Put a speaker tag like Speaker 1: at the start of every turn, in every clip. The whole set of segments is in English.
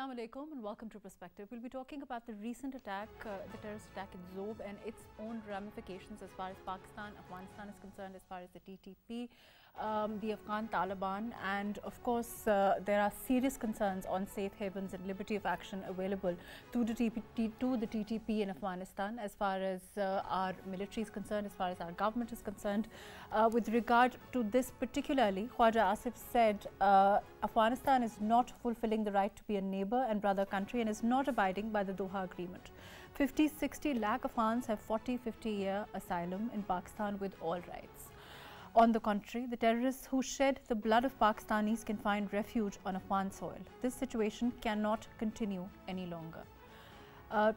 Speaker 1: Assalamu alaikum and welcome to Perspective. We'll be talking about the recent attack, the terrorist attack in Zob and its own ramifications as far as Pakistan, Afghanistan is concerned, as far as the TTP, the Afghan Taliban, and of course there are serious concerns on safe havens and liberty of action available to the TTP in Afghanistan as far as our military is concerned, as far as our government is concerned. With regard to this particularly, Khwaja Asif said Afghanistan is not fulfilling the right to be a neighbor and brother country and is not abiding by the Doha Agreement. 50-60 lakh Afghans have 40-50-year asylum in Pakistan with all rights. On the contrary, the terrorists who shed the blood of Pakistanis can find refuge on Afghan soil. This situation cannot continue any longer.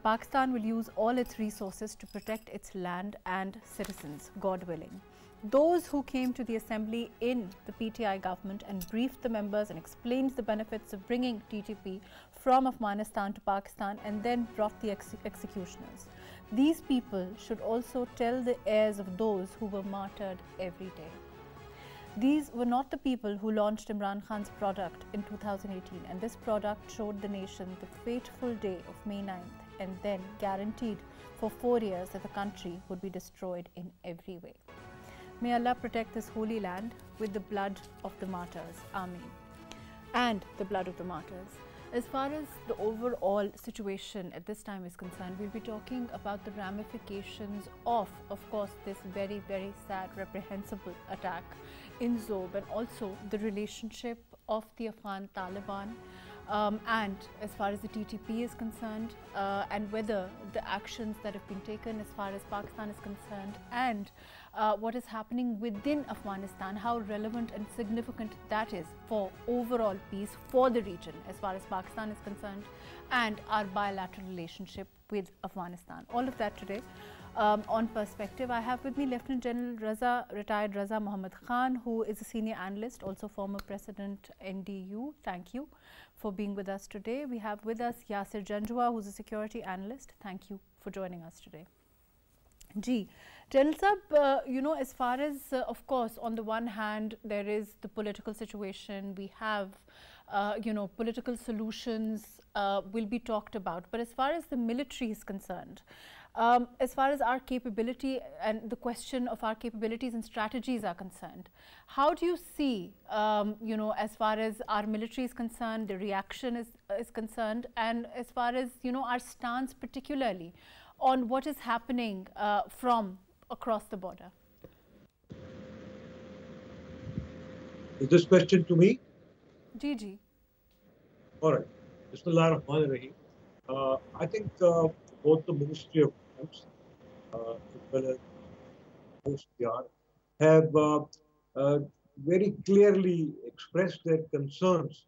Speaker 1: Pakistan will use all its resources to protect its land and citizens, God willing. Those who came to the assembly in the PTI government and briefed the members and explained the benefits of bringing TTP from Afghanistan to Pakistan and then brought the executioners. These people should also tell the heirs of those who were martyred every day. These were not the people who launched Imran Khan's product in 2018, and this product showed the nation the fateful day of May 9th and then guaranteed for 4 years that the country would be destroyed in every way. May Allah protect this holy land with the blood of the martyrs. Ameen. And the blood of the martyrs. As far as the overall situation at this time is concerned, we'll be talking about the ramifications of course, this very, very sad, reprehensible attack in Zob and also the relationship of the Afghan Taliban and as far as the TTP is concerned and whether the actions that have been taken as far as Pakistan is concerned and what is happening within Afghanistan, how relevant and significant that is for overall peace for the region as far as Pakistan is concerned and our bilateral relationship with Afghanistan. All of that today on Perspective. I have with me Lt.Gen Raza, retired Raza Muhammad Khan, who is a senior analyst, also former President NDU. Thank you for being with us today. We have with us Yasir Janjua, who's a security analyst. Thank you for joining us today. Ji, General Sab, you know, as far as, of course, on the one hand, there is the political situation, we have, you know, political solutions will be talked about. But as far as the military is concerned, as far as our capability and the question of our capabilities and strategies are concerned, how do you see, you know, as far as our military is concerned, the reaction is concerned, and as far as, you know, our stance particularly on what is happening from across the border?
Speaker 2: Is this question to me?
Speaker 1: Ji.
Speaker 2: All right. Bismillah ar-Rahman ar-Rahim. I think both the Ministry of Defense as well as OCR have very clearly expressed their concerns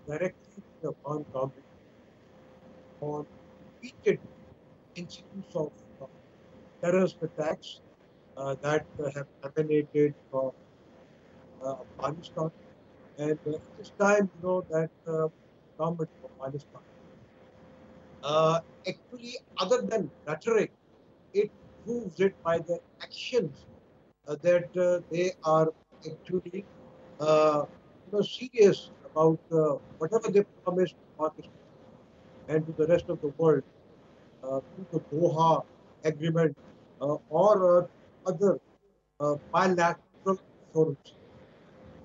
Speaker 2: directly to the Afghan government on repeated incidents of terrorist attacks that have emanated from Afghanistan. And at this time, you know, that government of Afghanistan actually, other than rhetoric, it proves it by their actions that they are actually serious about whatever they promised to Pakistan and to the rest of the world through the Gohar agreement or other bilateral forums.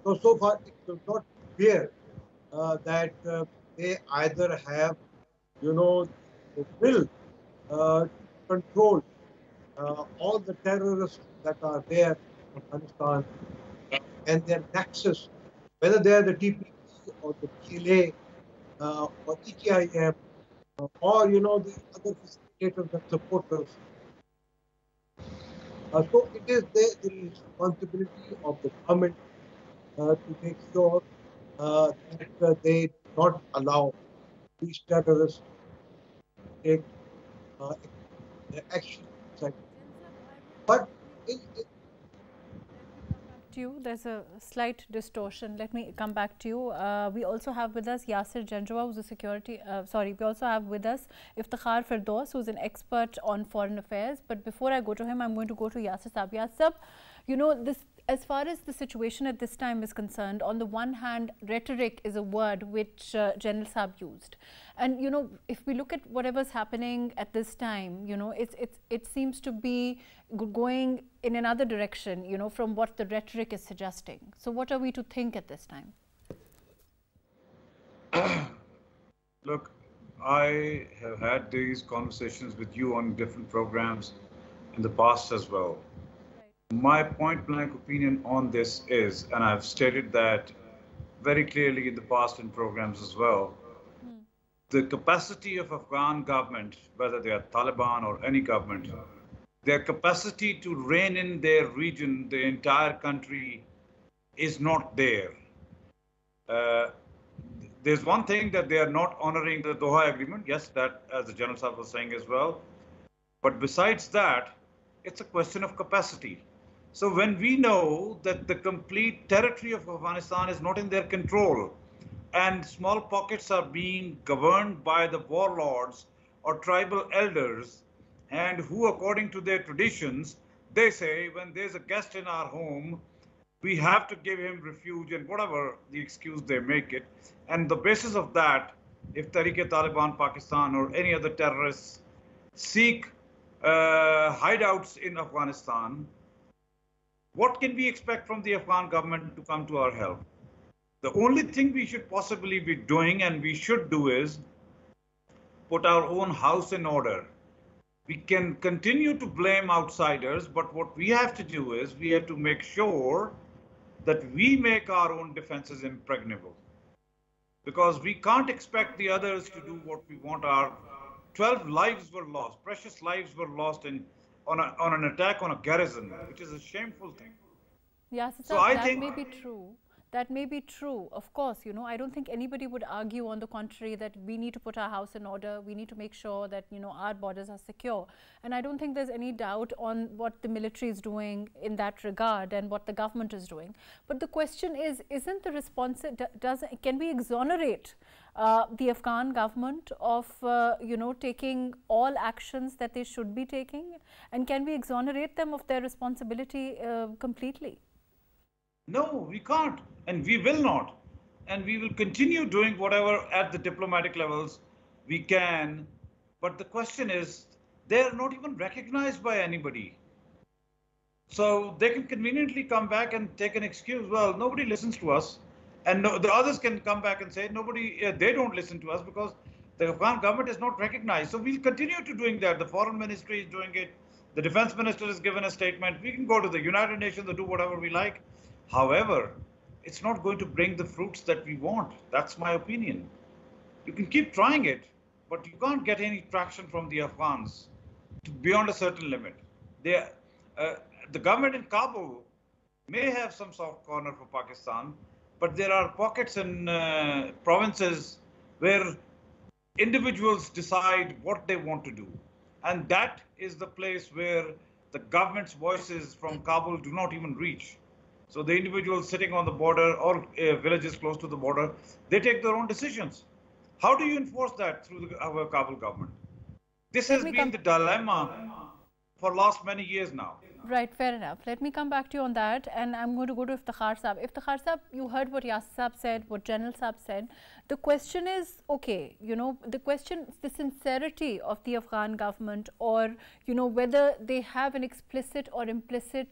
Speaker 2: So far, it does not appear that they either have, you know, the will to control all the terrorists that are there in Afghanistan and their nexus, whether they are the TTP or the PLA or ETIM or, you know, the other facilitators and supporters. So it is the responsibility of the government to make sure that they do not allow these terrorists to take action. But
Speaker 1: there's a slight distortion. Let me come back to you. We also have with us Yasir Janjua, who's a security, we also have with us Iftikhar Firdous, who's an expert on foreign affairs. But before I go to him, I'm going to go to Yasir Sab. Yasir, you know, this as far as the situation at this time is concerned, on the one hand, rhetoric is a word which General Saab used. And, you know, if we look at whatever's happening at this time, you know, it seems to be going in another direction, you know, from what the rhetoric is suggesting. So what are we to think at this time?
Speaker 3: Look, I have had these conversations with you on different programs in the past as well. My point blank opinion on this is, and I've stated that very clearly in the past in programs as well, the capacity of Afghan government, whether they are Taliban or any government, their capacity to rein in their region, the entire country, is not there. There's one thing that they are not honoring the Doha Agreement. Yes, that, as the General Sahib was saying as well. But besides that, it's a question of capacity. So when we know that the complete territory of Afghanistan is not in their control, and small pockets are being governed by the warlords or tribal elders, and who, according to their traditions, they say, when there's a guest in our home, we have to give him refuge and whatever the excuse they make it. And the basis of that, if Tehreek-e-Taliban Pakistan or any other terrorists seek hideouts in Afghanistan, what can we expect from the Afghan government to come to our help? The only thing we should possibly be doing, and we should do, is put our own house in order. We can continue to blame outsiders, but what we have to do is we have to make sure that we make our own defenses impregnable. Because we can't expect the others to do what we want. Our 12 lives were lost, precious lives were lost on an attack on a garrison, which is a shameful thing.
Speaker 1: Yes, so that may be true. That may be true, of course. You know, I don't think anybody would argue on the contrary that we need to put our house in order. We need to make sure that, you know, our borders are secure. And I don't think there's any doubt on what the military is doing in that regard and what the government is doing. But the question is, isn't the response, can we exonerate the Afghan government of, you know, taking all actions that they should be taking? And can we exonerate them of their responsibility completely?
Speaker 3: No, we can't, and we will not. And we will continue doing whatever at the diplomatic levels we can. But the question is, they're not even recognized by anybody. So they can conveniently come back and take an excuse. Well, nobody listens to us. And the others can come back and say, they don't listen to us because the Afghan government is not recognized. So we'll continue to doing that. The foreign ministry is doing it. The defense minister has given a statement. We can go to the United Nations and do whatever we like. However, it's not going to bring the fruits that we want. That's my opinion. You can keep trying it, but you can't get any traction from the Afghans beyond a certain limit. The government in Kabul may have some soft corner for Pakistan, but there are pockets in provinces where individuals decide what they want to do. And that is the place where the government's voices from Kabul do not even reach. So the individuals sitting on the border or villages close to the border, they take their own decisions. How do you enforce that through our Kabul government? This has been the dilemma for last many years now.
Speaker 1: Right, fair enough. Let me come back to you on that, and I'm going to go to Iftikhar Saab. Iftikhar Saab, you heard what Yasir Saab said, what General Saab said. The question is, okay, you know, the question is the sincerity of the Afghan government, or, you know, whether they have an explicit or implicit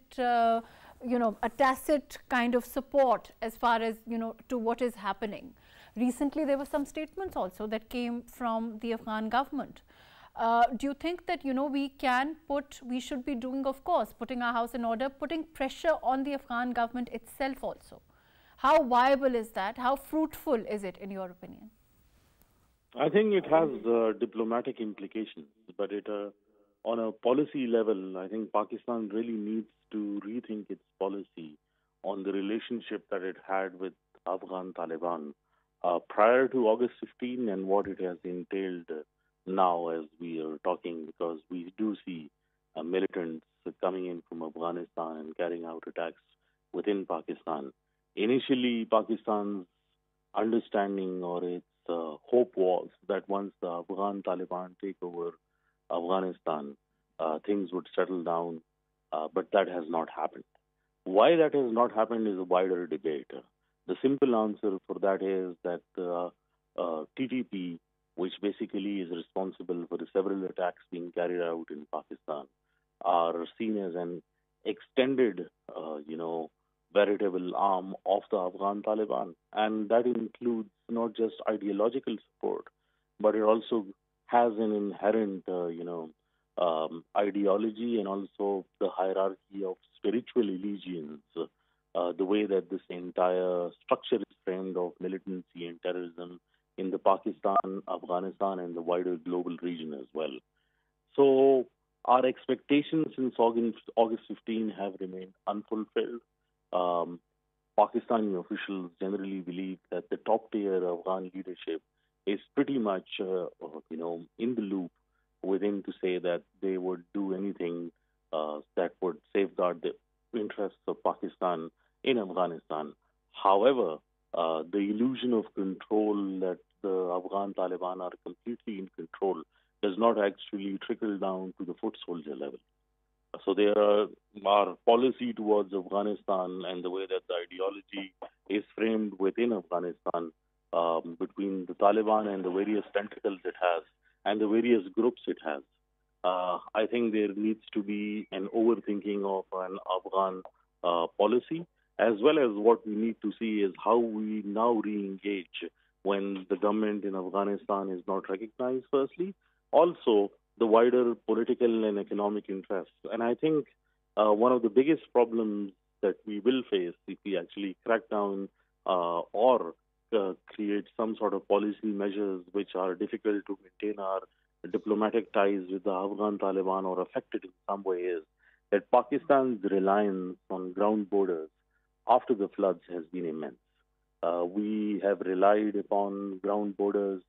Speaker 1: you know, a tacit kind of support as far as, you know, to what is happening. Recently, there were some statements also that came from the Afghan government. Do you think that, you know, we should be doing, of course, putting our house in order, putting pressure on the Afghan government itself also? How viable is that? How fruitful is it, in your opinion?
Speaker 4: I think it has diplomatic implications, but on a policy level, I think Pakistan really needs to rethink its policy on the relationship that it had with Afghan Taliban prior to August 15 and what it has entailed now as we are talking, because we do see militants coming in from Afghanistan and carrying out attacks within Pakistan. Initially, Pakistan's understanding or its hope was that once the Afghan Taliban take over Afghanistan, things would settle down, but that has not happened. Why that has not happened is a wider debate. The simple answer for that is that TTP, which basically is responsible for the several attacks being carried out in Pakistan, are seen as an extended, veritable arm of the Afghan Taliban. And that includes not just ideological support, but it also has an inherent, ideology and also the hierarchy of spiritual allegiance, the way that this entire structure is framed of militancy and terrorism in the Pakistan, Afghanistan, and the wider global region as well. So our expectations since August 15 have remained unfulfilled. Pakistani officials generally believe that the top tier Afghan leadership is pretty much, in the loop within to say that they would do anything that would safeguard the interests of Pakistan in Afghanistan. However, the illusion of control that the Afghan Taliban are completely in control does not actually trickle down to the foot soldier level. So there our policy towards Afghanistan and the way that the ideology is framed within Afghanistan between the Taliban and the various tentacles it has and the various groups it has. I think there needs to be an overthinking of an Afghan policy, as well as what we need to see is how we now re-engage when the government in Afghanistan is not recognized, firstly. Also, the wider political and economic interests. And I think one of the biggest problems that we will face if we actually crack down or create some sort of policy measures which are difficult to maintain our diplomatic ties with the Afghan Taliban or affected in some way is that Pakistan's reliance on ground borders after the floods has been immense. We have relied upon ground borders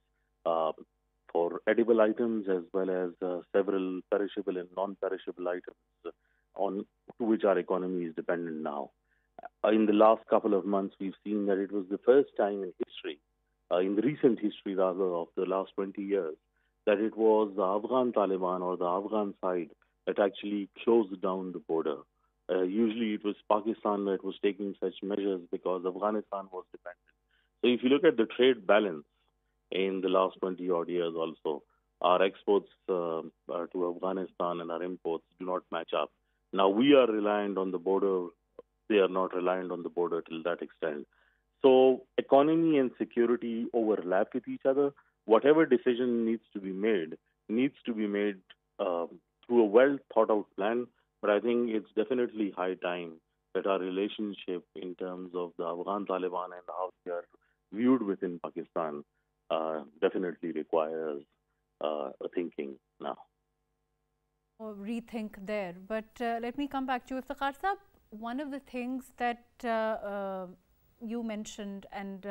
Speaker 4: for edible items as well as several perishable and non-perishable items on to which our economy is dependent now. In the last couple of months, we've seen that it was the first time in history, in the recent history rather of the last 20 years, that it was the Afghan Taliban or the Afghan side that actually closed down the border. Usually it was Pakistan that was taking such measures because Afghanistan was dependent. So if you look at the trade balance in the last 20 odd years also, our exports to Afghanistan and our imports do not match up. Now we are reliant on the border. They are not reliant on the border till that extent. So economy and security overlap with each other. Whatever decision needs to be made through a well thought out plan. But I think it's definitely high time that our relationship in terms of the Afghan Taliban and how they are viewed within Pakistan definitely requires a thinking now.
Speaker 1: Or rethink there. But let me come back to you. Iftikhar Sahab, one of the things that you mentioned and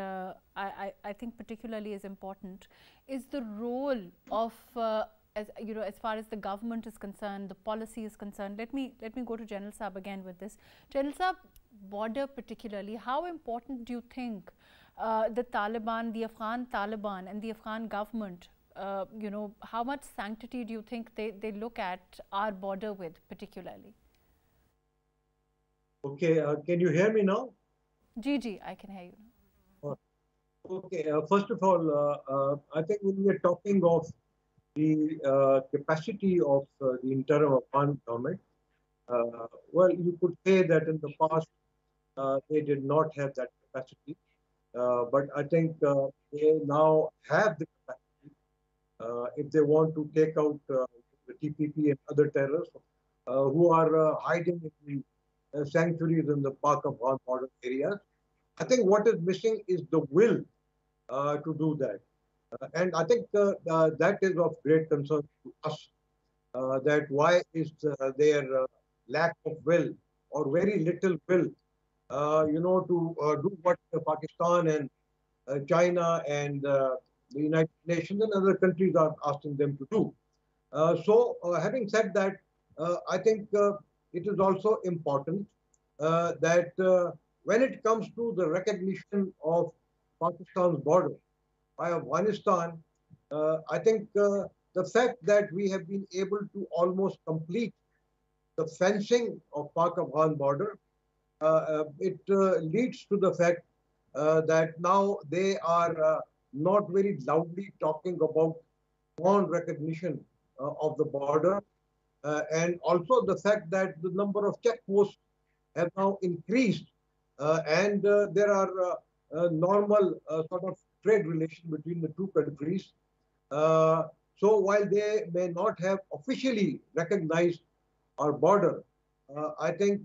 Speaker 1: I think particularly is important is the role of as far as the government is concerned, the policy is concerned. Let me go to General Saab again with this. General Saab, border particularly, how important do you think the Taliban, the Afghan Taliban and the Afghan government, how much sanctity do you think they look at our border with particularly?
Speaker 2: Okay, can you hear me now?
Speaker 1: Gigi, I can hear you now.
Speaker 2: Okay, first of all, I think when we are talking of the capacity of the interim Afghan government, well, you could say that in the past they did not have that capacity, but I think they now have the capacity if they want to take out the TPP and other terrorists who are hiding in the sanctuaries in the Pak-Afghan border areas. I think what is missing is the will to do that. And I think that is of great concern to us, that why is their lack of will or very little will, to do what Pakistan and China and the United Nations and other countries are asking them to do. So having said that, I think it is also important that when it comes to the recognition of Pakistan's border by Afghanistan, I think the fact that we have been able to almost complete the fencing of Pak-Afghan border it leads to the fact that now they are not very loudly talking about non-recognition of the border, and also the fact that the number of checkposts have now increased, and there are normal sort of trade relation between the two countries. So while they may not have officially recognized our border, I think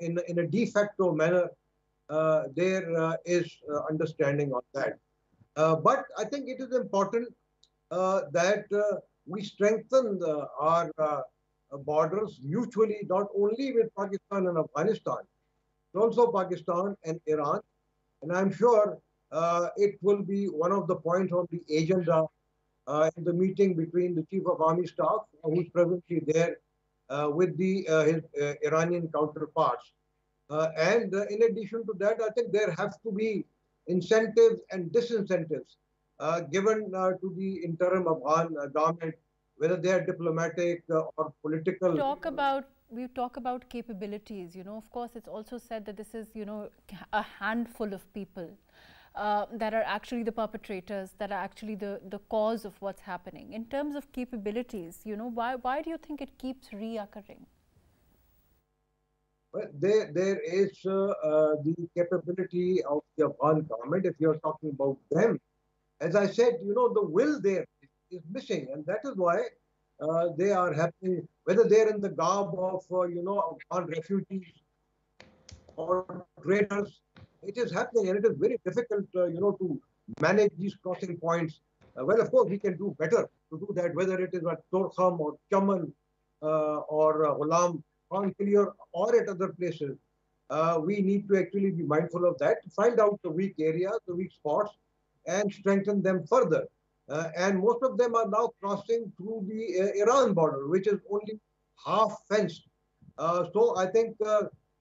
Speaker 2: in a de facto manner, there is understanding on that. But I think it is important that we strengthen our borders mutually, not only with Pakistan and Afghanistan, but also Pakistan and Iran. And I'm sure it will be one of the points on the agenda in the meeting between the Chief of Army Staff, who's presently there with his Iranian counterparts. And in addition to that, I think there have to be incentives and disincentives given to the interim Afghan government, whether they are diplomatic or political.
Speaker 1: We talk about capabilities. Of course, it's also said that this is, a handful of people that are actually the perpetrators, that are actually the cause of what's happening. In terms of capabilities, why do you think it keeps reoccurring?
Speaker 2: Well, there is the capability of the Afghan government, if you're talking about them. As I said, the will there is missing, and that is why they are happening, whether they're in the garb of, Afghan refugees or traders. It is happening, and it is very difficult, to manage these crossing points. Well, of course, we can do better to do that, whether it is at Torkham or Chaman or Ghulam, or at other places. We need to actually be mindful of that, find out the weak areas, the weak spots, and strengthen them further. And most of them are now crossing through the Iran border, which is only half fenced. So I think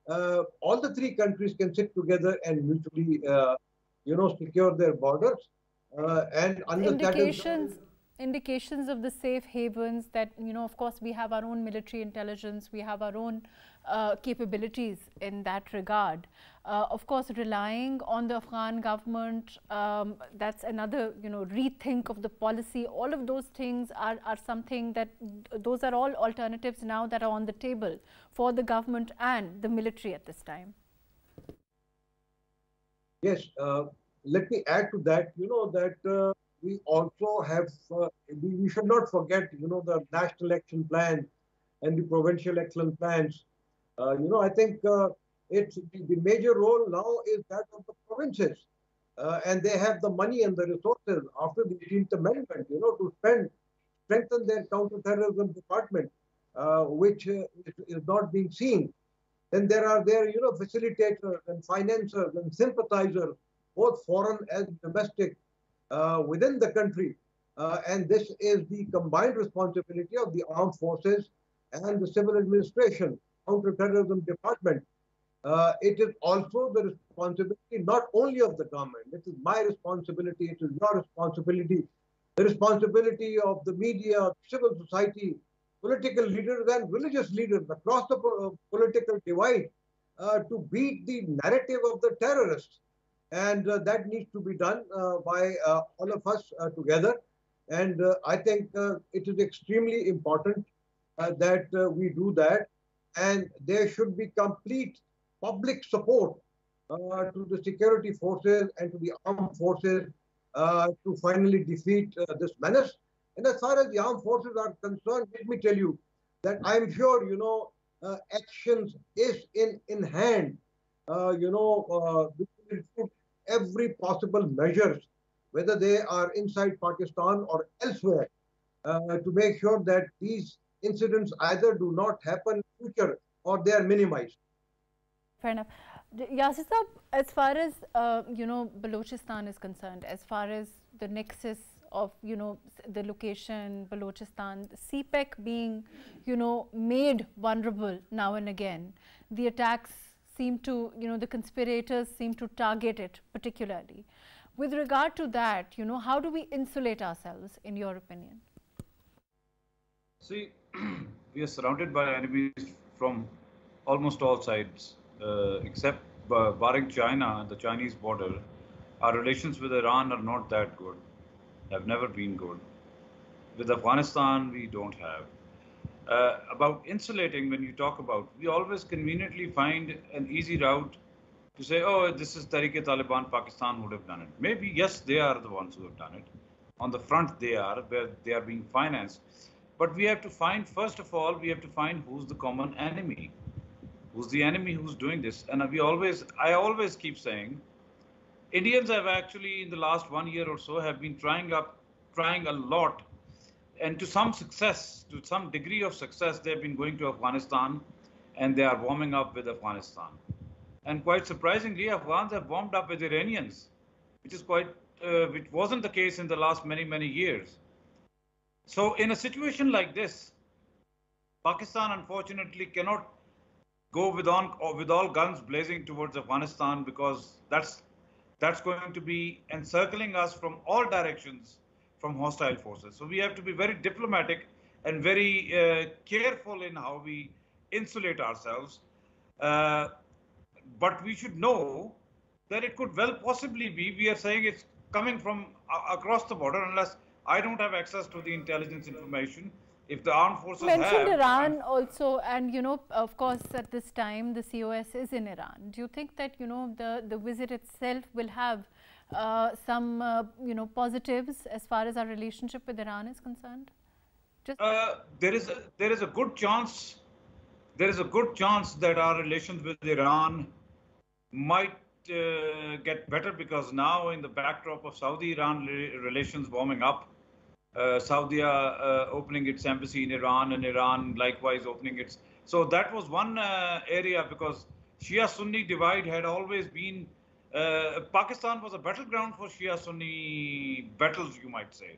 Speaker 2: all the three countries can sit together and mutually, secure their borders. And
Speaker 1: indications of the safe havens that, of course, we have our own military intelligence, we have our own capabilities in that regard. Of course, relying on the Afghan government, that's another, rethink of the policy. All of those things are something that, those are all alternatives now that are on the table for the government and the military at this time.
Speaker 2: Yes, let me add to that, that we also have, we should not forget, the national action plan and the provincial action plans. I think it's the major role now is that of the provinces. And they have the money and the resources after the 18th Amendment, to strengthen their counter-terrorism department, which is not being seen. Then there are facilitators and financiers and sympathizers, both foreign and domestic, within the country. And this is the combined responsibility of the armed forces and the civil administration, counter-terrorism department. It is also the responsibility not only of the government. It is my responsibility, it is your responsibility, the responsibility of the media, civil society, political leaders and religious leaders across the political divide to beat the narrative of the terrorists. And that needs to be done by all of us together. And I think it is extremely important that we do that. And there should be complete public support to the security forces and to the armed forces to finally defeat this menace. And as far as the armed forces are concerned, let me tell you that I'm sure, actions is in hand, every possible measures, whether they are inside Pakistan or elsewhere, to make sure that these incidents either do not happen in the future or they are minimized.
Speaker 1: Fair enough. Yasir Saab, as far as, Balochistan is concerned, as far as the nexus of, the location, Balochistan, CPEC being, made vulnerable now and again, the attacks seem to, the conspirators seem to target it particularly. With regard to that, how do we insulate ourselves, in your opinion?
Speaker 3: See, we are surrounded by enemies from almost all sides. except barring China and the Chinese border, our relations with Iran are not that good, have never been good. With Afghanistan, we don't have. About insulating, when you talk about, we always conveniently find an easy route to say, oh, this is Taliban Pakistan who would have done it. Maybe, yes, they are the ones who have done it. On the front, they are, where they are being financed. But we have to find, first of all, we have to find who's the common enemy. Who's the enemy who's doing this? And I always keep saying, Indians have actually, in the last 1 year or so, have been trying a lot, and to some success, to some degree of success, they've been going to Afghanistan, and they are warming up with Afghanistan. And quite surprisingly, Afghans have warmed up with Iranians, which wasn't the case in the last many years. So in a situation like this, Pakistan unfortunately cannot go with all guns blazing towards Afghanistan, because that's going to be encircling us from all directions from hostile forces. So we have to be very diplomatic and very careful in how we insulate ourselves. But we should know that it could well possibly be, we are saying it's coming from across the border, unless I don't have access to the intelligence information. If the armed forces
Speaker 1: mentioned Iran also, and of course at this time the COS is in Iran. Do you think that the visit itself will have some positives as far as our relationship with Iran is concerned?
Speaker 3: There is a good chance. There is a good chance that our relations with Iran might get better, because now, in the backdrop of Saudi-Iran relations warming up, Saudi opening its embassy in Iran, and Iran likewise opening its. So that was one area, because Shia-Sunni divide had always been. Pakistan was a battleground for Shia-Sunni battles, you might say.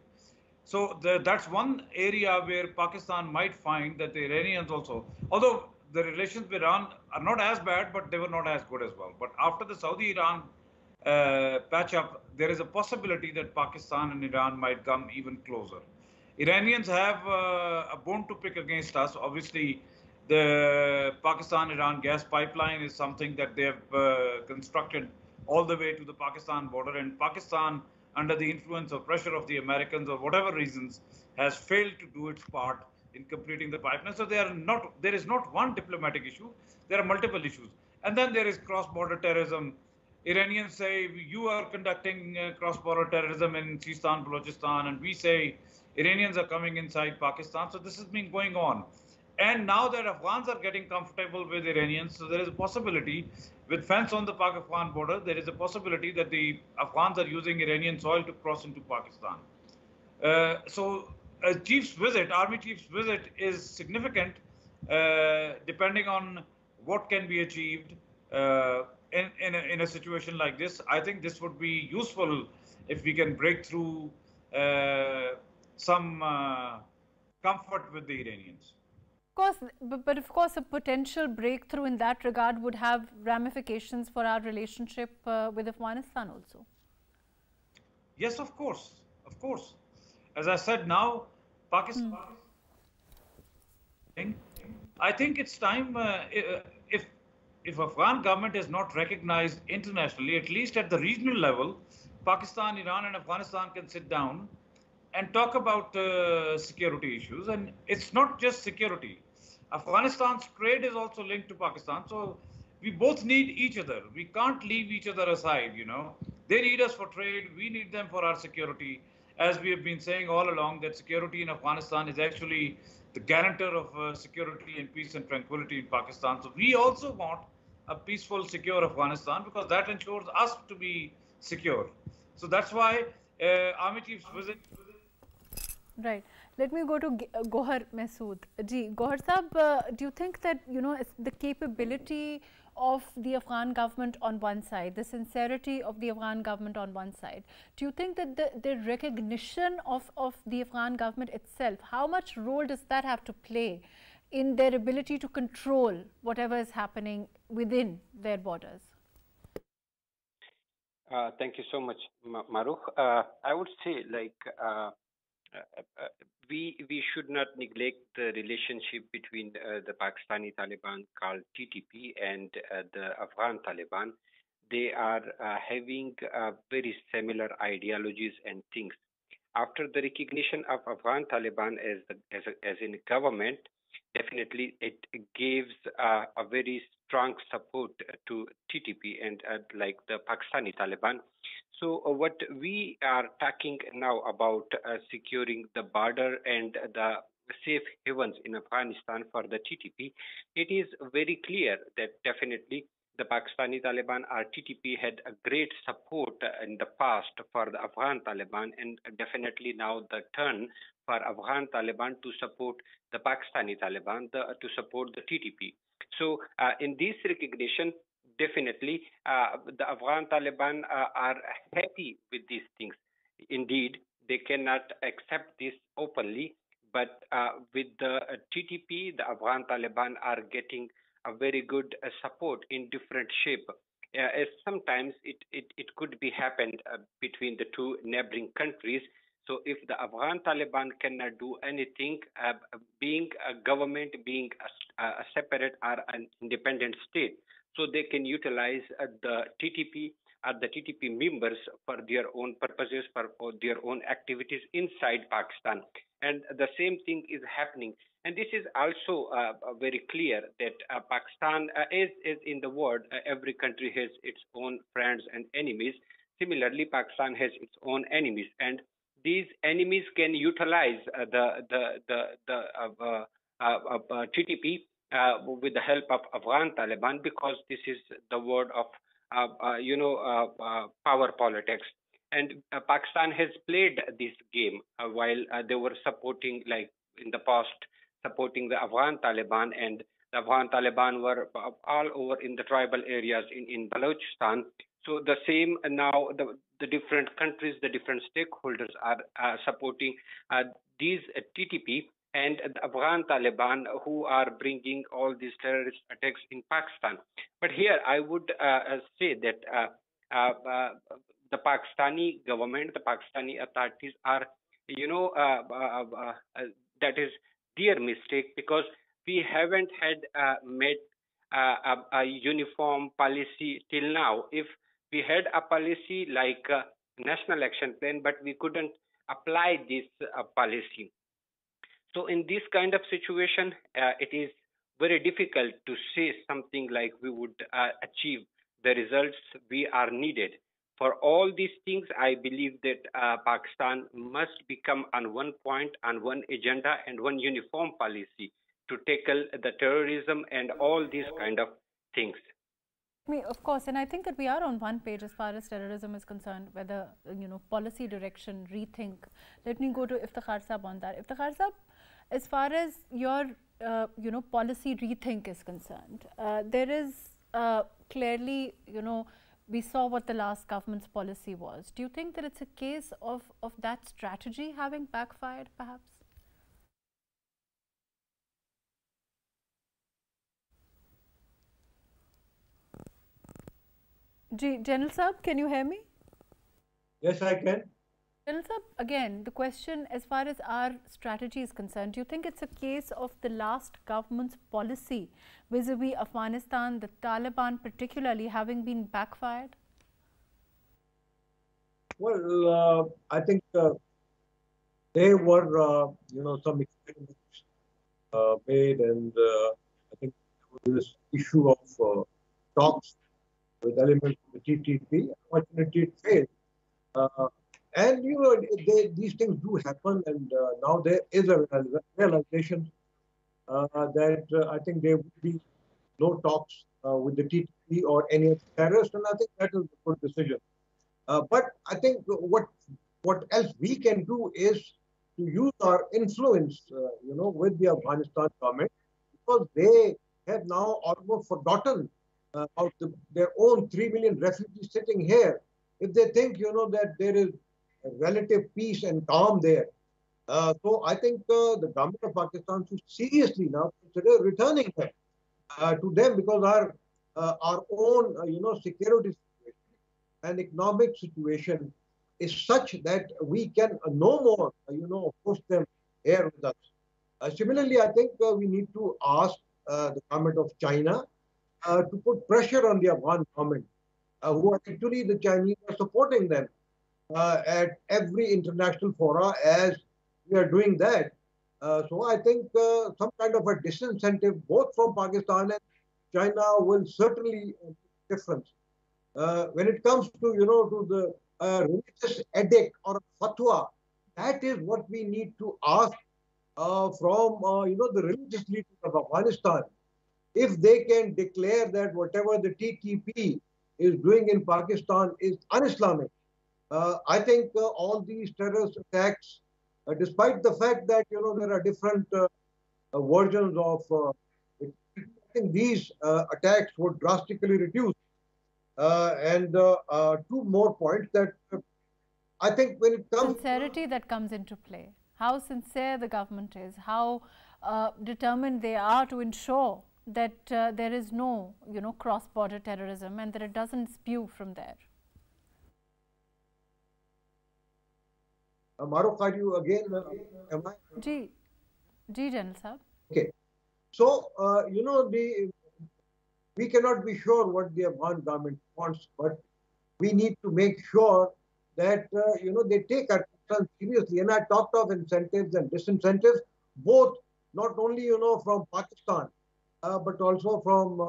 Speaker 3: So that's one area where Pakistan might find that the Iranians also, although the relations with Iran are not as bad, but they were not as good as well. But after the Saudi-Iran patch up, there is a possibility that Pakistan and Iran might come even closer. Iranians have a bone to pick against us. Obviously, the Pakistan-Iran gas pipeline is something that they have constructed all the way to the Pakistan border, and Pakistan, under the influence or pressure of the Americans or whatever reasons, has failed to do its part in completing the pipeline. So there is not one diplomatic issue, there are multiple issues. And then there is cross-border terrorism. Iranians say you are conducting cross-border terrorism in Sistan, Balochistan, and we say Iranians are coming inside Pakistan. So this has been going on. And now that Afghans are getting comfortable with Iranians, so there is a possibility, with fence on the Pakistan border, there is a possibility that the Afghans are using Iranian soil to cross into Pakistan. So a chief's visit, army chief's visit, is significant depending on what can be achieved in a situation like this. I think this would be useful if we can break through some comfort with the Iranians.
Speaker 1: Of course, but of course, a potential breakthrough in that regard would have ramifications for our relationship with Afghanistan also.
Speaker 3: Yes, of course, of course. As I said, now Pakistan. I think it's time. If Afghan government is not recognized internationally, at least at the regional level, Pakistan, Iran, and Afghanistan can sit down and talk about security issues. And it's not just security. Afghanistan's trade is also linked to Pakistan. So we both need each other. We can't leave each other aside, They need us for trade. We need them for our security. As we have been saying all along, that security in Afghanistan is actually the guarantor of security and peace and tranquility in Pakistan. So we also want a peaceful, secure Afghanistan, because that ensures us to be secure. So that's why Army Chief's visit.
Speaker 1: Right. Let me go to Gohar Mehsud. Gohar Sahab, do you think that, the capability of the Afghan government on one side, the sincerity of the Afghan government on one side, do you think that the recognition of the Afghan government itself, how much role does that have to play in their ability to control whatever is happening within their borders?
Speaker 5: Thank you so much, Mahrukh. I would say, we should not neglect the relationship between the Pakistani Taliban called TTP and the Afghan Taliban. They are having very similar ideologies and things. After the recognition of Afghan Taliban as in government, definitely it gives a very strong support to TTP and like the Pakistani Taliban. So what we are talking now about securing the border and the safe havens in Afghanistan for the TTP, it is very clear that definitely the Pakistani Taliban or TTP had a great support in the past for the Afghan Taliban, and definitely now the turn for Afghan Taliban to support the Pakistani Taliban, to support the TTP. So in this recognition, definitely the Afghan Taliban are happy with these things. Indeed, they cannot accept this openly, but with the TTP, the Afghan Taliban are getting a very good support in different shape. As sometimes it could be happened between the two neighboring countries. So if the Afghan Taliban cannot do anything, being a government, being a separate or an independent state, so they can utilize the TTP or the TTP members for their own purposes, for their own activities inside Pakistan. And the same thing is happening. And this is also very clear that Pakistan is in the world, every country has its own friends and enemies. Similarly, Pakistan has its own enemies, and these enemies can utilize the TTP with the help of Afghan Taliban, because this is the word of power politics. And Pakistan has played this game while they were supporting, like in the past, supporting the Afghan Taliban, and the Afghan Taliban were all over in the tribal areas in Balochistan. So the same now, the different countries, the different stakeholders are supporting these TTP and the Afghan Taliban, who are bringing all these terrorist attacks in Pakistan. But here I would say that the Pakistani government, the Pakistani authorities are, that is their mistake, because we haven't had made a uniform policy till now. If we had a policy like national action plan, but we couldn't apply this policy. So in this kind of situation, it is very difficult to say something like we would achieve the results we are needed. For all these things, I believe that Pakistan must become on one point, on one agenda, and one uniform policy to tackle the terrorism and all these kind of things.
Speaker 1: Of course, and I think that we are on one page as far as terrorism is concerned, whether, policy direction, rethink. Let me go to Iftikhar Sahab on that. Iftikhar Sahab, as far as your, policy rethink is concerned, there is clearly, we saw what the last government's policy was. Do you think that it's a case of that strategy having backfired, perhaps? General Saab, can you hear me?
Speaker 2: Yes, I can.
Speaker 1: General Saab, again, the question as far as our strategy is concerned, do you think it's a case of the last government's policy vis-a-vis Afghanistan, the Taliban particularly, having been backfired?
Speaker 2: Well, I think there were, some experiments made, and I think there was this issue of talks with elements of the TTP. Unfortunately, it failed. And, these things do happen, and now there is a realization that I think there would be no talks with the TTP or any of the terrorists, and I think that is a good decision. But I think what else we can do is to use our influence, with the Afghanistan government, because they have now almost forgotten about their own 3 million refugees sitting here. If they think, that there is a relative peace and calm there. So I think the government of Pakistan should seriously now consider returning them to them, because our own, security situation and economic situation is such that we can no more, host them here with us. Similarly, I think we need to ask the government of China to put pressure on the Afghan government, who are actually the Chinese are supporting them at every international fora as we are doing that. So I think some kind of a disincentive, both from Pakistan and China, will certainly make a difference. When it comes to, to the religious edict or fatwa, that is what we need to ask from, the religious leaders of Afghanistan. If they can declare that whatever the TTP is doing in Pakistan is un-Islamic, I think all these terrorist attacks, despite the fact that, there are different versions of, I think these attacks would drastically reduce. And two more points that I think when it comes...
Speaker 1: Sincerity that comes into play. How sincere the government is, how determined they are to ensure that there is no, cross-border terrorism and that it doesn't spew from there.
Speaker 2: Mahrukh, are you again? Am I?
Speaker 1: Ji, General Sahab.
Speaker 2: Okay. So, we cannot be sure what the Afghan government wants, but we need to make sure that, they take our concern seriously. And I talked of incentives and disincentives, both not only, from Pakistan, but also from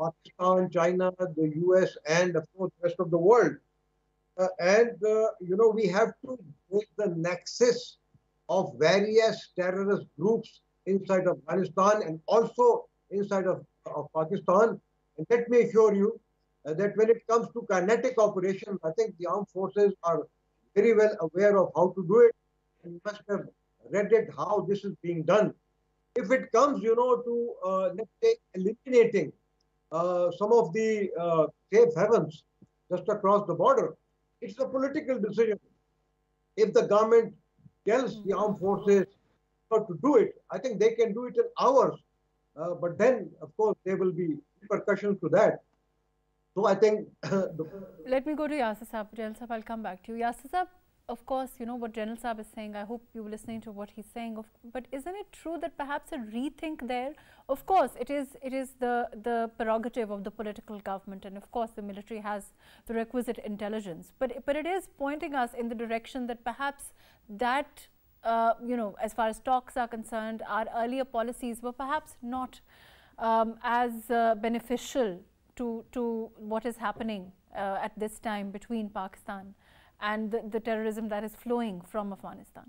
Speaker 2: Pakistan, China, the US, and of course, the rest of the world. We have to break the nexus of various terrorist groups inside Afghanistan and also inside of Pakistan. And let me assure you that when it comes to kinetic operations, I think the armed forces are very well aware of how to do it. And you must have read it, how this is being done. If it comes, to, let's say, eliminating some of the safe havens just across the border, it's a political decision. If the government tells the armed forces not to do it, I think they can do it in hours. But then, of course, there will be repercussions to that. So I think...
Speaker 1: Let me go to Yasir Saab. General Saab, I'll come back to you. Yasir Saab, of course, what General Saab is saying, I hope you were listening to what he's saying. But isn't it true that perhaps a rethink there? Of course, it is the prerogative of the political government, and of course the military has the requisite intelligence. But it is pointing us in the direction that perhaps that, as far as talks are concerned, our earlier policies were perhaps not as beneficial to what is happening at this time between Pakistan and the terrorism that is flowing from Afghanistan.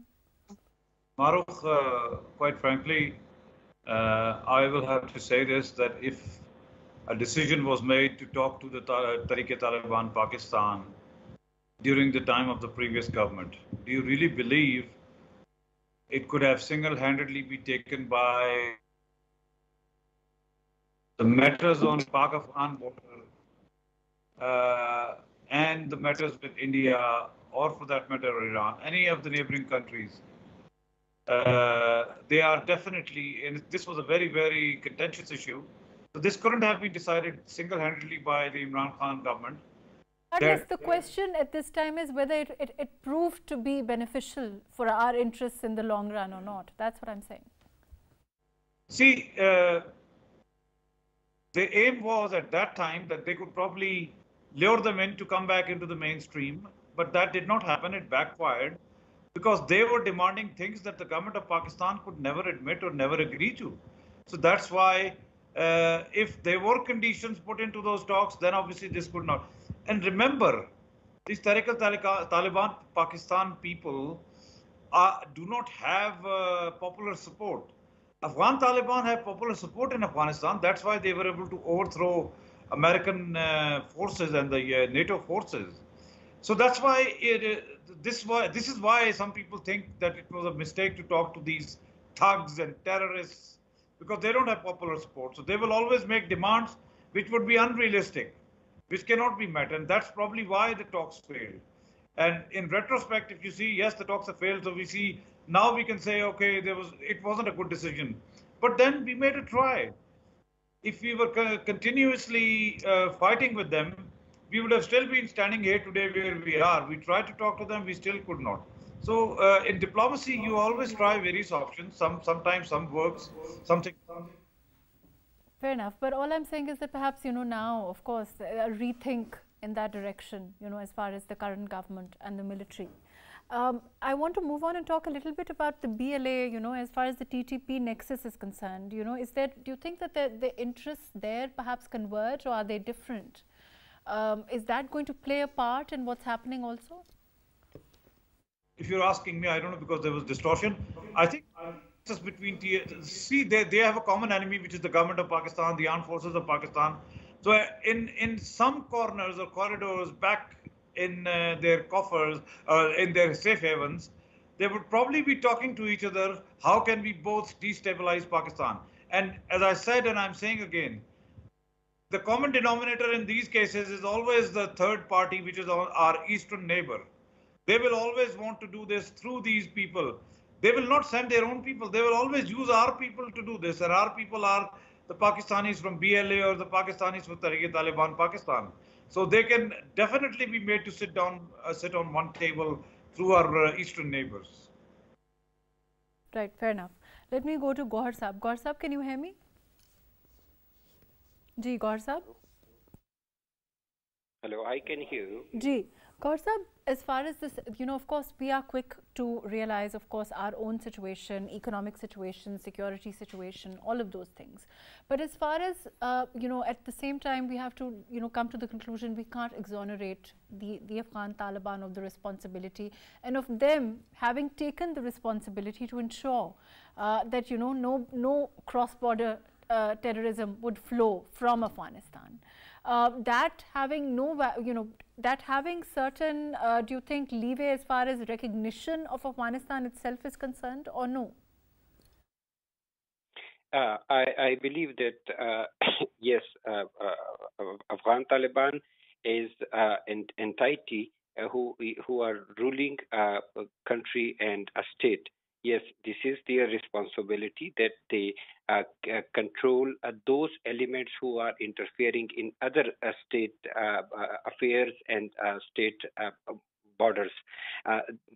Speaker 3: Mahrukh, quite frankly, I will have to say this, that if a decision was made to talk to the Taliban Pakistan during the time of the previous government, do you really believe it could have single-handedly be taken by the matters on Pak-Afghan border and the matters with India, or for that matter Iran, any of the neighboring countries? They are definitely, and this was a very, very contentious issue. So this couldn't have been decided single-handedly by the Imran Khan government.
Speaker 1: But the question at this time is whether it proved to be beneficial for our interests in the long run or not. That's what I'm saying.
Speaker 3: See, the aim was at that time that they could probably lure them in to come back into the mainstream, but that did not happen. It backfired because they were demanding things that the government of Pakistan could never admit or never agree to. So that's why if there were conditions put into those talks, then obviously this could not. And remember, these Taliban Pakistan people do not have popular support. Afghan Taliban have popular support in Afghanistan. That's why they were able to overthrow American forces and the NATO forces. So that's why this is why some people think that it was a mistake to talk to these thugs and terrorists, because they don't have popular support. So they will always make demands which would be unrealistic, which cannot be met. And that's probably why the talks failed. And in retrospect, if you see, yes, the talks have failed. So we see, now we can say, okay, it wasn't a good decision. But then we made a try. If we were continuously fighting with them, we would have still been standing here today where we are. We tried to talk to them, we still could not. So in diplomacy, you always try various options. Sometimes some works, something.
Speaker 1: Fair enough. But all I'm saying is that perhaps, now, of course, a rethink in that direction, as far as the current government and the military. I want to move on and talk a little bit about the BLA, as far as the TTP Nexus is concerned. Do you think that the interests there perhaps converge, or are they different? Is that going to play a part in what's happening also?
Speaker 3: If you're asking me, I don't know, because there was distortion. I think between they have a common enemy, which is the government of Pakistan, the armed forces of Pakistan. So in some corners or corridors back in their coffers, in their safe havens, they would probably be talking to each other. How can we both destabilize Pakistan? And as I said, and I'm saying again, the common denominator in these cases is always the third party, which is our eastern neighbor. They will always want to do this through these people. They will not send their own people. They will always use our people to do this. And our people are the Pakistanis from BLA or the Pakistanis from Taliban Pakistan. So they can definitely be made to sit on one table through our eastern neighbors.
Speaker 1: Right, fair enough. Let me go to Gohar Saab. Gohar Saab, can you hear me? Ji, Gohar Saab?
Speaker 5: Hello, I can hear you.
Speaker 1: Ji, Gohar Saab, as far as this, of course, we are quick to realize, of course, our own situation, economic situation, security situation, all of those things. But as far as, at the same time, we have to, come to the conclusion we can't exonerate the Afghan Taliban of the responsibility and of them having taken the responsibility to ensure that, no cross-border terrorism would flow from Afghanistan. That having that having certain, do you think, leeway as far as recognition of Afghanistan itself is concerned, or no?
Speaker 5: I believe that yes, Afghan Taliban is an entity who are ruling a country and a state. Yes, this is their responsibility that they control those elements who are interfering in other state affairs and state borders.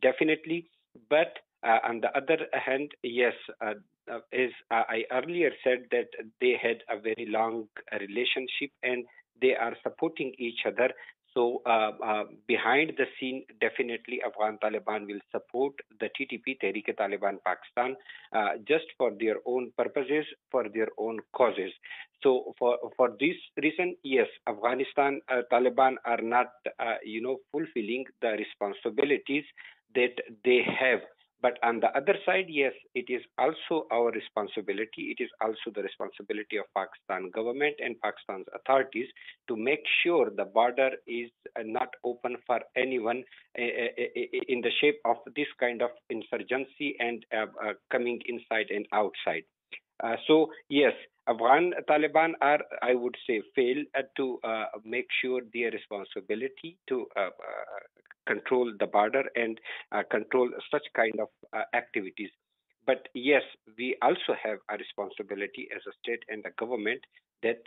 Speaker 5: Definitely, but on the other hand, yes, as I earlier said, that they had a very long relationship and they are supporting each other. So behind the scene, definitely Afghan Taliban will support the TTP, Tehreek-e-Taliban Pakistan, just for their own purposes, for their own causes. So for this reason, yes, Afghanistan Taliban are not, fulfilling the responsibilities that they have. But on the other side, yes, it is also our responsibility. It is also the responsibility of Pakistan government and Pakistan's authorities to make sure the border is not open for anyone in the shape of this kind of insurgency and coming inside and outside. So yes, Afghan Taliban are, I would say, fail to make sure their responsibility to control the border and control such kind of activities. But yes, we also have a responsibility as a state and the government that,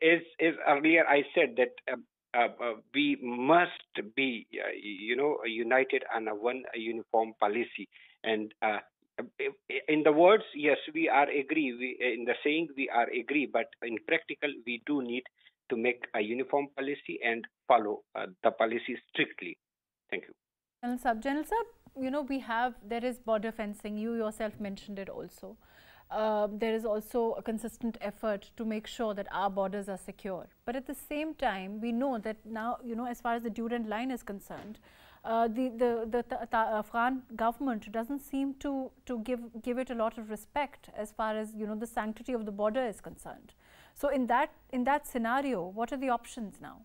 Speaker 5: as earlier I said, that we must be, united on a one uniform policy. And in the words, yes, we are agree. In the saying, we are agree. But in practical, we do need to make a uniform policy and follow the policy strictly. Thank you.
Speaker 1: General Sab, there is border fencing. You yourself mentioned it also. There is also a consistent effort to make sure that our borders are secure. But at the same time, we know that now, as far as the Durand line is concerned, the Afghan government doesn't seem to give it a lot of respect as far as, the sanctity of the border is concerned. So in that scenario, what are the options now?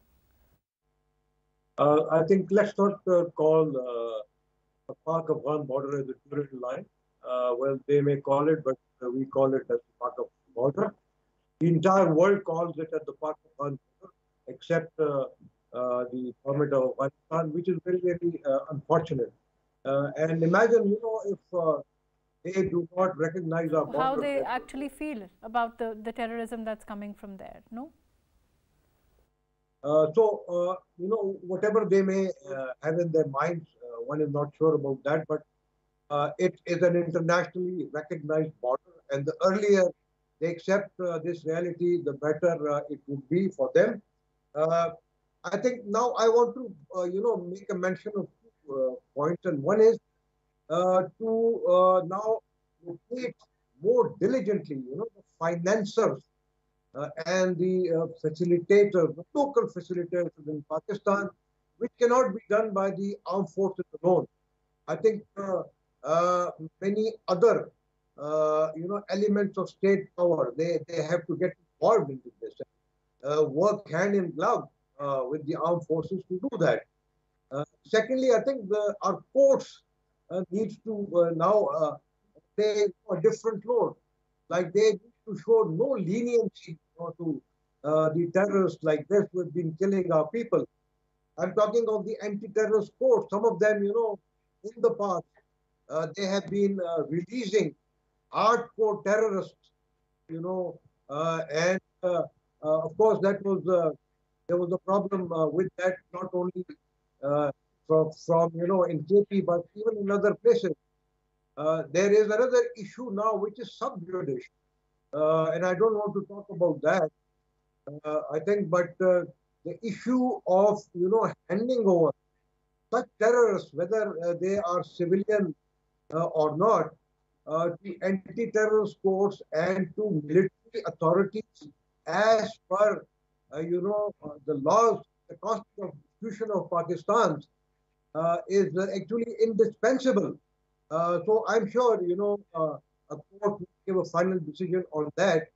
Speaker 2: I think let's not call the Pak-Afghan border as a Durand line. Well, they may call it, but we call it as the Pak-Afghan border. The entire world calls it as the Pak-Afghan border, except the government of Afghanistan, which is very, very unfortunate. And imagine, if they do not recognize our border.
Speaker 1: How they actually feel about the terrorism that's coming from there, no?
Speaker 2: Whatever they may have in their minds, one is not sure about that, but it is an internationally recognized border, and the earlier they accept this reality, the better it would be for them. I think now I want to, make a mention of two points, and one is to now locate more diligently, the financiers and the facilitators, the local facilitators in Pakistan, which cannot be done by the armed forces alone. I think many other, elements of state power, they have to get involved into this, work hand in glove with the armed forces to do that. Secondly, I think our courts needs to now play a different role. Like they need to show no leniency to the terrorists like this who have been killing our people. I'm talking of the anti-terrorist courts. Some of them, in the past, they have been releasing hardcore terrorists, and of course there was a problem with that, not only from in KP, but even in other places. There is another issue now which is sub judice, and I don't want to talk about that. I think, but the issue of handing over such terrorists, whether they are civilian or not, to anti-terrorist courts and to military authorities as per the laws, the Constitution of Pakistan is actually indispensable. So I'm sure a court will give a final decision on that.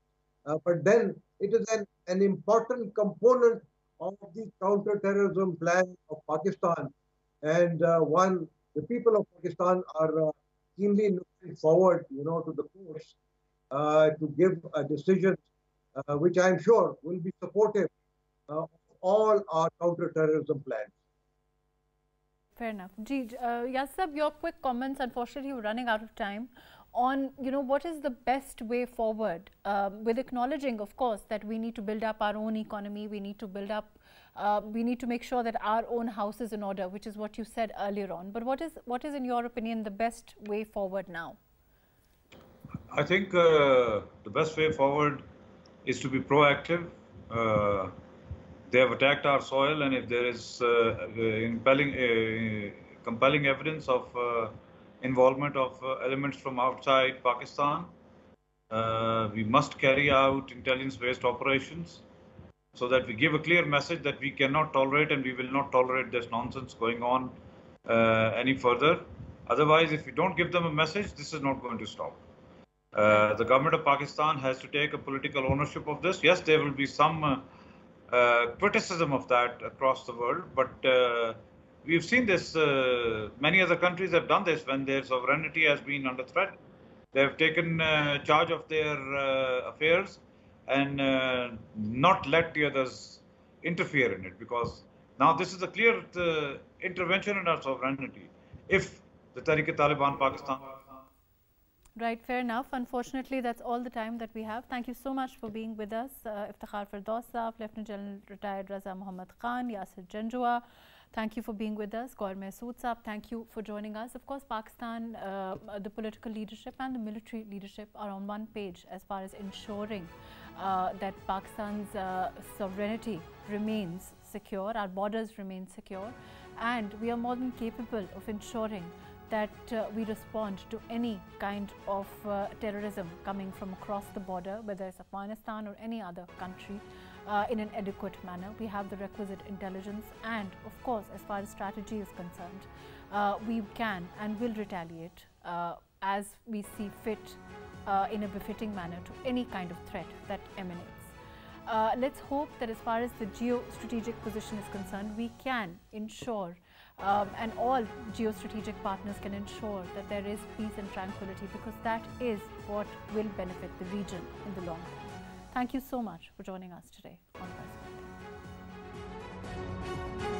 Speaker 2: But then it is an important component of the counter-terrorism plan of Pakistan, and the people of Pakistan are keenly looking forward, to the courts to give a decision which I'm sure will be supportive of all our counter-terrorism plans.
Speaker 1: Fair enough. Yasir, your quick comments. Unfortunately, we're running out of time. On what is the best way forward, with acknowledging, of course, that we need to build up our own economy. We need to build up. We need to make sure that our own house is in order, which is what you said earlier on. But what is in your opinion the best way forward now?
Speaker 3: I think the best way forward is to be proactive. They have attacked our soil, and if there is compelling evidence of involvement of elements from outside Pakistan, we must carry out intelligence-based operations so that we give a clear message that we cannot tolerate and we will not tolerate this nonsense going on any further. Otherwise, if we don't give them a message, this is not going to stop. The government of Pakistan has to take a political ownership of this. Yes, there will be some criticism of that across the world, but we've seen this. Many other countries have done this when their sovereignty has been under threat. They have taken charge of their affairs and not let the others interfere in it, because now this is a clear intervention in our sovereignty if the Taliban Pakistan.
Speaker 1: Right, fair enough. Unfortunately, that's all the time that we have. Thank you so much for being with us. Iftikhar Firdous, Lt.Gen retired Raza Muhammad Khan, Yasir Janjua. Thank you for being with us. Gohar Mehsud, thank you for joining us. Of course, Pakistan, the political leadership and the military leadership are on one page as far as ensuring that Pakistan's sovereignty remains secure, our borders remain secure, and we are more than capable of ensuring that we respond to any kind of terrorism coming from across the border, whether it's Afghanistan or any other country, in an adequate manner. We have the requisite intelligence, and of course, as far as strategy is concerned, we can and will retaliate as we see fit in a befitting manner to any kind of threat that emanates. Let's hope that as far as the geostrategic position is concerned, we can ensure and all geostrategic partners can ensure that there is peace and tranquility, because that is what will benefit the region in the long run. Thank you so much for joining us today on President.